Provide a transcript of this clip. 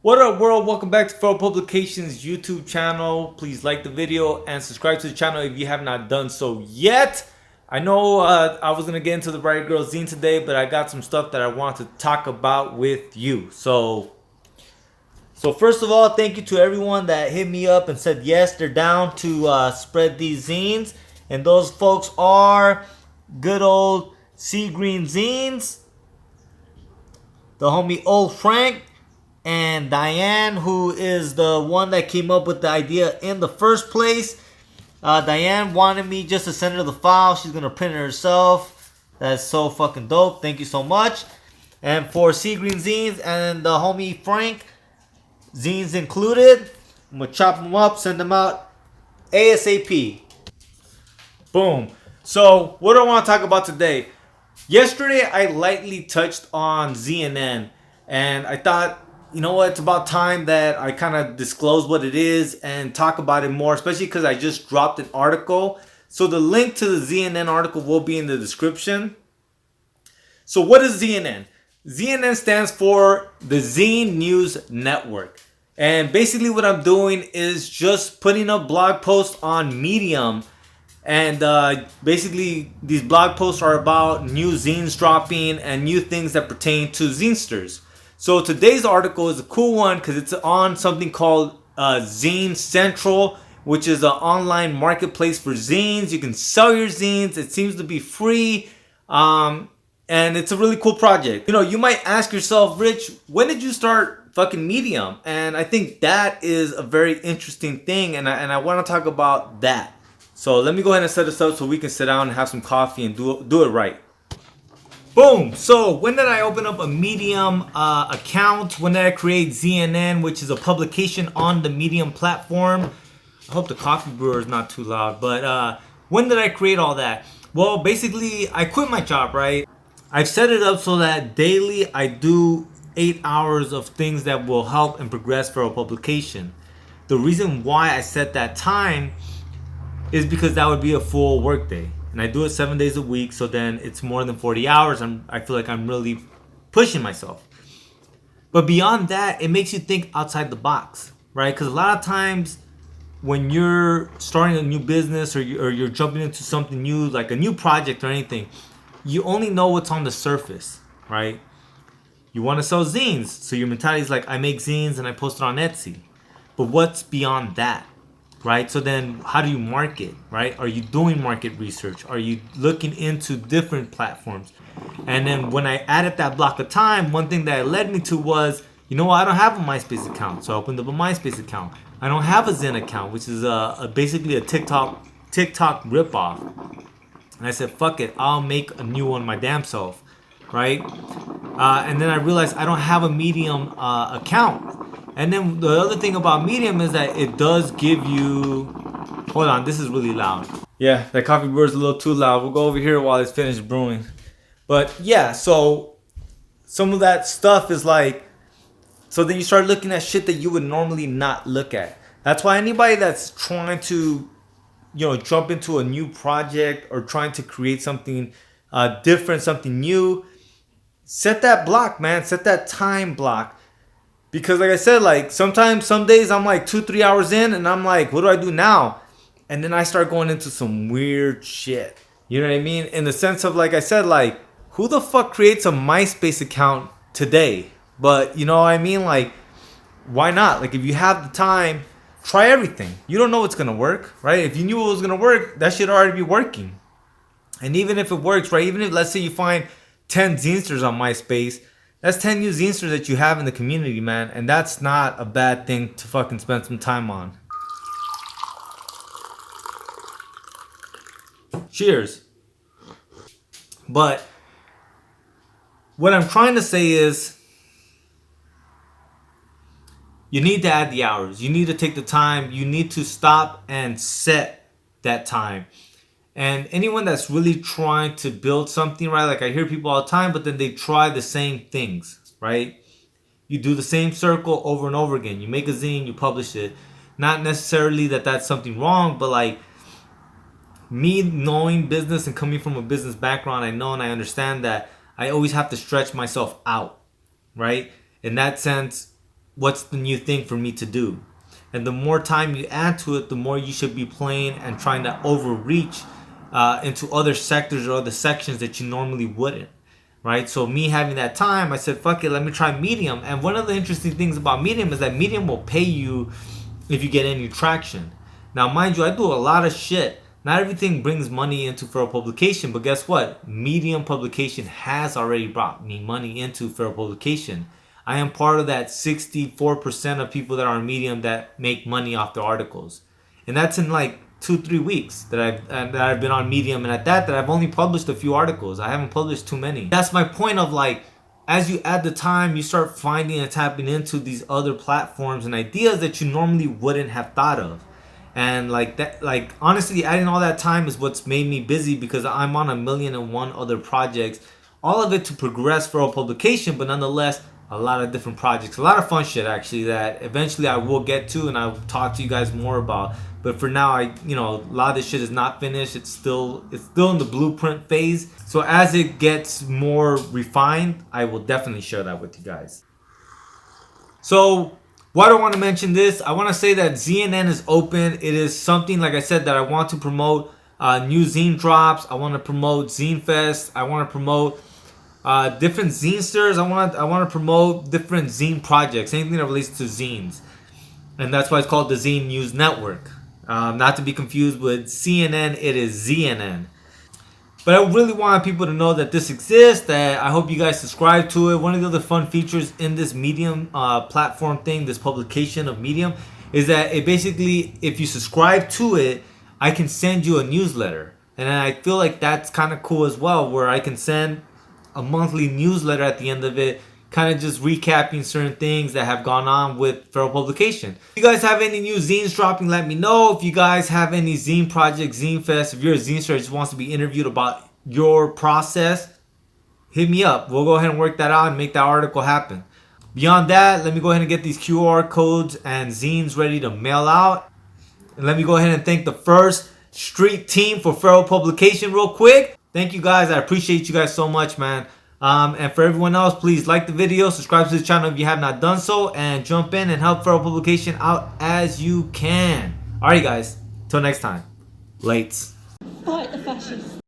What up, world? Welcome back to Feral Publications YouTube channel. Please like the video and subscribe to the channel if you have not done so yet. I know I was gonna get into the Riot Girl zine today, but I got some stuff that I want to talk about with you. So first of all, thank you to everyone that hit me up and said yes, they're down to spread these zines, and those folks are good old Sea Green Zines, the homie Old Frank, and Diane, who is the one that came up with the idea in the first place. Diane wanted me just to send her the file. She's gonna print it herself. That's so fucking dope. Thank you so much. And for Sea Green Zines and the homie Frank, zines included. I'm gonna chop them up, send them out ASAP. Boom. So what do I want to talk about today? Yesterday I lightly touched on ZNN, and I thought, you know what, it's about time that I kind of disclose what it is and talk about it more, especially because I just dropped an article. So the link to the ZNN article will be in the description. So what is ZNN? ZNN stands for the Zine News Network. And basically what I'm doing is just putting up blog posts on Medium. And basically these blog posts are about new zines dropping and new things that pertain to zinesters. So today's article is a cool one because it's on something called Zine Central, which is an online marketplace for zines. You can sell your zines. It seems to be free. And it's a really cool project. You know, you might ask yourself, Rich, when did you start fucking Medium? And I think that is a very interesting thing. And I want to talk about that. So let me go ahead and set this up so we can sit down and have some coffee and do it right. Boom. So when did I open up a Medium account? When did I create ZNN, which is a publication on the Medium platform? I hope the coffee brewer is not too loud. But when did I create all that? Well, basically, I quit my job, right? I've set it up so that daily I do 8 hours of things that will help and progress for a publication. The reason why I set that time is because that would be a full work day. And I do it 7 days a week, so then it's more than 40 hours. I feel like I'm really pushing myself. But beyond that, it makes you think outside the box, right? Because a lot of times when you're starting a new business or you're jumping into something new, like a new project or anything, you only know what's on the surface, right? You want to sell zines, so your mentality is like, I make zines and I post it on Etsy. But what's beyond that? Right? So then how do you market, right? Are you doing market research? Are you looking into different platforms? And then when I added that block of time, one thing that it led me to was, you know what? I don't have a MySpace account. So I opened up a MySpace account. I don't have a Zen account, which is basically a TikTok ripoff. And I said, fuck it. I'll make a new one my damn self, right? And then I realized I don't have a Medium account. And then the other thing about Medium is that it does give you... Hold on, this is really loud. Yeah, that coffee brewer is a little too loud. We'll go over here while it's finished brewing. But yeah, so some of that stuff is like... So then you start looking at shit that you would normally not look at. That's why anybody that's trying to, jump into a new project or trying to create something different, something new, set that block, man. Set that time block. Because like I said, like sometimes, some days I'm like 2-3 hours in and I'm like, what do I do now? And then I start going into some weird shit. You know what I mean? In the sense of, like I said, like who the fuck creates a MySpace account today? But you know what I mean? Like, why not? Like if you have the time, try everything. You don't know what's going to work, right? If you knew it was going to work, that should already be working. And even if it works, right? Even if, let's say you find 10 zinesters on MySpace, that's 10 new zinesters that you have in the community, man. And that's not a bad thing to fucking spend some time on. Cheers. But what I'm trying to say is you need to add the hours. You need to take the time. You need to stop and set that time. And anyone that's really trying to build something, right? Like I hear people all the time, but then they try the same things, right? You do the same circle over and over again. You make a zine, you publish it. Not necessarily that that's something wrong, but like me knowing business and coming from a business background, I know and I understand that I always have to stretch myself out, right? In that sense, what's the new thing for me to do. And the more time you add to it, the more you should be playing and trying to overreach into other sectors or other sections that you normally wouldn't. Right? So me having that time, I said, fuck it, let me try Medium. And one of the interesting things about Medium is that Medium will pay you if you get any traction. Now, mind you, I do a lot of shit. Not everything brings money into Feral Publication, but guess what? Medium publication has already brought me money into Feral Publication. I am part of that 64% of people that are on Medium that make money off their articles. And that's in like 2-3 weeks that I've been on Medium, and at that I've only published a few articles. I haven't published too many. That's my point of, like, as you add the time, you start finding and tapping into these other platforms and ideas that you normally wouldn't have thought of. And like that, like honestly, adding all that time is what's made me busy, because I'm on 1,000,001 other projects, all of it to progress Feral Publication, but nonetheless a lot of different projects, a lot of fun shit actually that eventually I will get to and I'll talk to you guys more about. But for now, a lot of this shit is not finished. It's still in the blueprint phase. So as it gets more refined, I will definitely share that with you guys. So why do I want to mention this? I want to say that ZNN is open. It is something, like I said, that I want to promote new zine drops. I want to promote Zine Fest. I want to promote different zinesters. I want to promote different zine projects, anything that relates to zines. And that's why it's called the Zine News Network. Not to be confused with CNN, it is ZNN. But I really want people to know that this exists, that I hope you guys subscribe to it. One of the other fun features in this Medium platform thing, this publication of Medium, is that it basically, if you subscribe to it, I can send you a newsletter. And I feel like that's kind of cool as well, where I can send a monthly newsletter at the end of it, kind of just recapping certain things that have gone on with Feral Publication. If you guys have any new zines dropping, let me know. If you guys have any zine projects, Zine Fest, if you're a zine star that just wants to be interviewed about your process, hit me up. We'll go ahead and work that out and make that article happen. Beyond that, let me go ahead and get these QR codes and zines ready to mail out. And let me go ahead and thank the first street team for Feral Publication real quick. Thank you guys. I appreciate you guys so much, man. And for everyone else, please like the video, subscribe to the channel if you have not done so, and jump in and help Feral Publication out as you can. Alright guys, till next time. Lates. Fight the fascists.